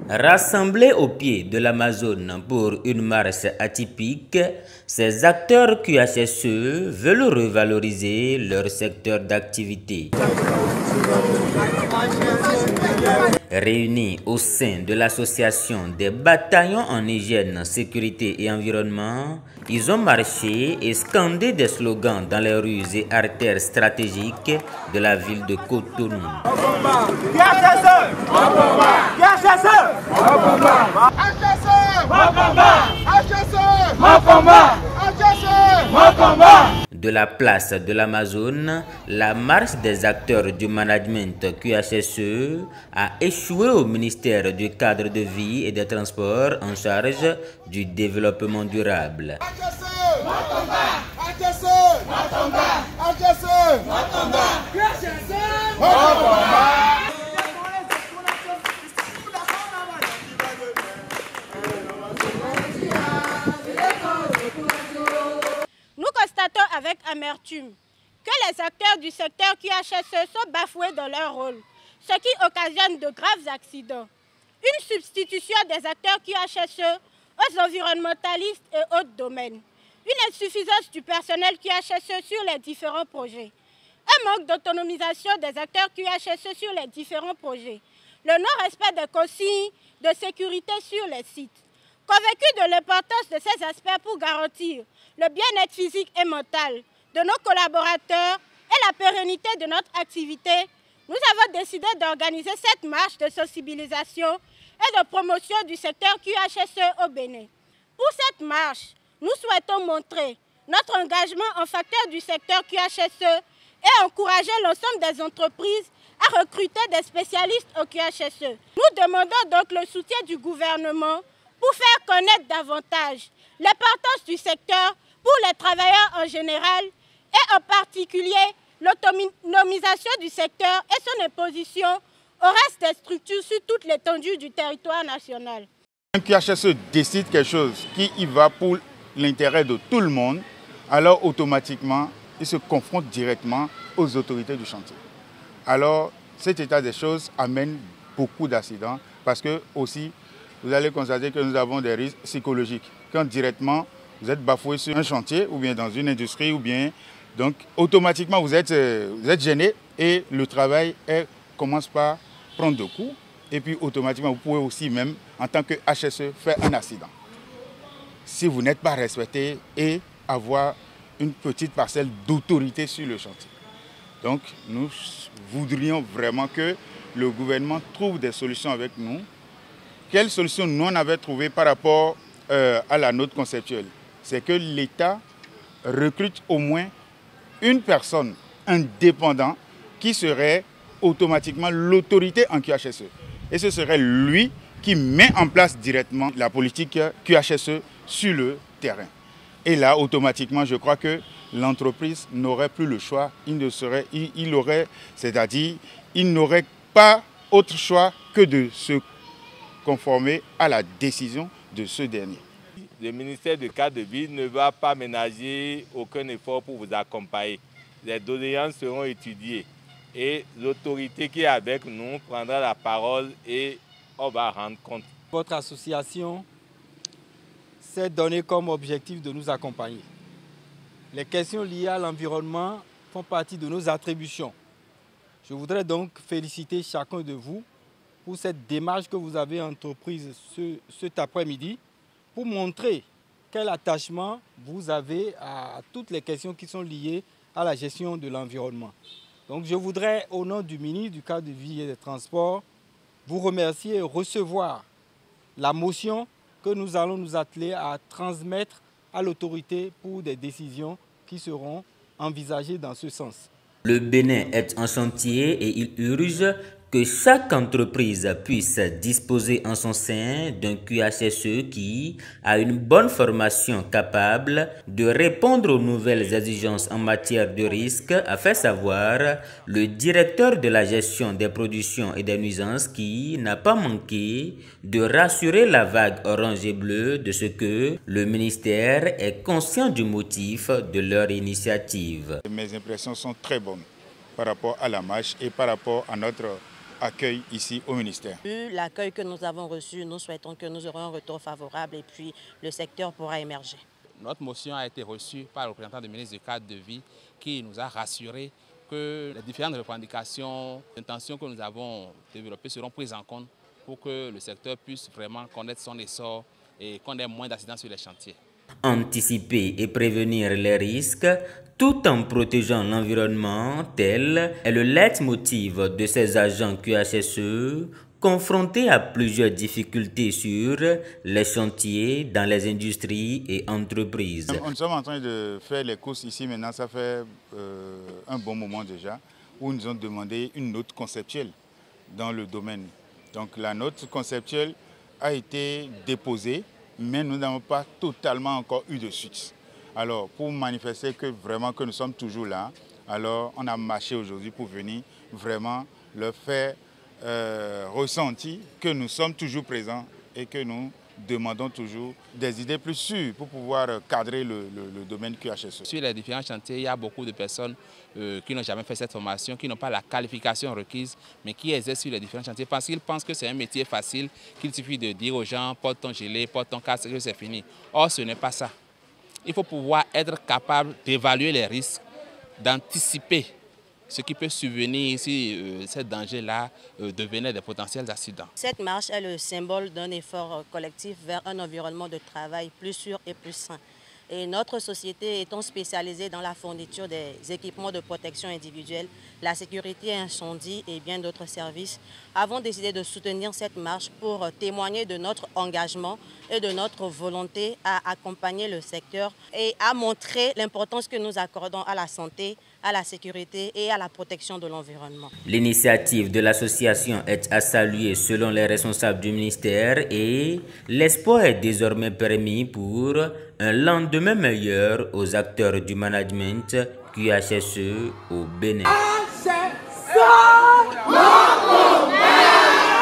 Rassemblés au pied de l'Amazone pour une marche atypique, ces acteurs QHSE veulent revaloriser leur secteur d'activité. Réunis au sein de l'association des bataillons en hygiène, sécurité et environnement, ils ont marché et scandé des slogans dans les rues et artères stratégiques de la ville de Cotonou. De la place de l'Amazone, la marche des acteurs du management QHSE a échoué au ministère du cadre de vie et des transports en charge du développement durable. Nous constatons avec amertume que les acteurs du secteur QHSE sont bafoués dans leur rôle, ce qui occasionne de graves accidents. Une substitution des acteurs QHSE aux environnementalistes et autres domaines. Une insuffisance du personnel QHSE sur les différents projets. Un manque d'autonomisation des acteurs QHSE sur les différents projets. Le non-respect des consignes de sécurité sur les sites. Convaincus de l'importance de ces aspects pour garantir le bien-être physique et mental de nos collaborateurs et la pérennité de notre activité, nous avons décidé d'organiser cette marche de sensibilisation et de promotion du secteur QHSE au Bénin. Pour cette marche, nous souhaitons montrer notre engagement en faveur du secteur QHSE et encourager l'ensemble des entreprises à recruter des spécialistes au QHSE. Nous demandons donc le soutien du gouvernement pour faire connaître davantage l'importance du secteur pour les travailleurs en général et en particulier l'autonomisation du secteur et son imposition au reste des structures sur toute l'étendue du territoire national. Un QHSE décide quelque chose qui y va pour l'intérêt de tout le monde, alors automatiquement, il se confronte directement aux autorités du chantier. Alors, cet état des choses amène beaucoup d'accidents parce que aussi, vous allez constater que nous avons des risques psychologiques. Quand directement, vous êtes bafoué sur un chantier ou bien dans une industrie ou bien, donc automatiquement vous êtes gêné et le travail commence par prendre de coups. Et puis automatiquement, vous pouvez aussi même, en tant que HSE, faire un accident. Si vous n'êtes pas respecté et avoir une petite parcelle d'autorité sur le chantier. Donc nous voudrions vraiment que le gouvernement trouve des solutions avec nous. Quelle solution nous on avait trouvé par rapport à la note conceptuelle? C'est que l'État recrute au moins une personne indépendante qui serait automatiquement l'autorité en QHSE. Et ce serait lui qui met en place directement la politique QHSE sur le terrain. Et là, automatiquement, je crois que l'entreprise n'aurait plus le choix. Il n'aurait pas autre choix que de se conformer à la décision de ce dernier. Le ministère du cadre de vie ne va pas ménager aucun effort pour vous accompagner. Les doléances seront étudiées et l'autorité qui est avec nous prendra la parole et on va rendre compte. Votre association s'est donné comme objectif de nous accompagner. Les questions liées à l'environnement font partie de nos attributions. Je voudrais donc féliciter chacun de vous pour cette démarche que vous avez entreprise cet après-midi pour montrer quel attachement vous avez à toutes les questions qui sont liées à la gestion de l'environnement. Donc je voudrais, au nom du ministre du cadre de vie et des transports, vous remercier et recevoir la motion que nous allons nous atteler à transmettre à l'autorité pour des décisions qui seront envisagées dans ce sens. Le Bénin est en chantier et il urge que chaque entreprise puisse disposer en son sein d'un QHSE qui a une bonne formation capable de répondre aux nouvelles exigences en matière de risque, a fait savoir le directeur de la gestion des productions et des nuisances qui n'a pas manqué de rassurer la vague orange et bleue de ce que le ministère est conscient du motif de leur initiative. Mes impressions sont très bonnes par rapport à la marche et par rapport à notre accueil ici au ministère. Vu l'accueil que nous avons reçu, nous souhaitons que nous aurons un retour favorable et puis le secteur pourra émerger. Notre motion a été reçue par le représentant du ministre du cadre de vie qui nous a rassuré que les différentes revendications, intentions que nous avons développées seront prises en compte pour que le secteur puisse vraiment connaître son essor et qu'on ait moins d'accidents sur les chantiers. Anticiper et prévenir les risques tout en protégeant l'environnement, tel est le leitmotiv de ces agents QHSE confrontés à plusieurs difficultés sur les chantiers dans les industries et entreprises. Nous sommes en train de faire les courses ici maintenant, ça fait un bon moment déjà, où nous avons demandé une note conceptuelle dans le domaine. Donc la note conceptuelle a été déposée, mais nous n'avons pas totalement encore eu de suite. Alors pour manifester que vraiment que nous sommes toujours là, alors on a marché aujourd'hui pour venir vraiment leur faire ressentir que nous sommes toujours présents et que nous demandons toujours des idées plus sûres pour pouvoir cadrer le domaine QHSE. Sur les différents chantiers, il y a beaucoup de personnes qui n'ont jamais fait cette formation, qui n'ont pas la qualification requise, mais qui exercent sur les différents chantiers parce qu'ils pensent que c'est un métier facile, qu'il suffit de dire aux gens, porte ton gilet, porte ton casque, que c'est fini. Or, ce n'est pas ça. Il faut pouvoir être capable d'évaluer les risques, d'anticiper ce qui peut survenir si ces dangers-là devenaient des potentiels accidents. Cette marche est le symbole d'un effort collectif vers un environnement de travail plus sûr et plus sain. Et notre société étant spécialisée dans la fourniture des équipements de protection individuelle, la sécurité incendie et bien d'autres services, avons décidé de soutenir cette marche pour témoigner de notre engagement et de notre volonté à accompagner le secteur et à montrer l'importance que nous accordons à la santé, à la sécurité et à la protection de l'environnement. L'initiative de l'association est à saluer selon les responsables du ministère et l'espoir est désormais permis pour un lendemain meilleur aux acteurs du management QHSE au Bénin.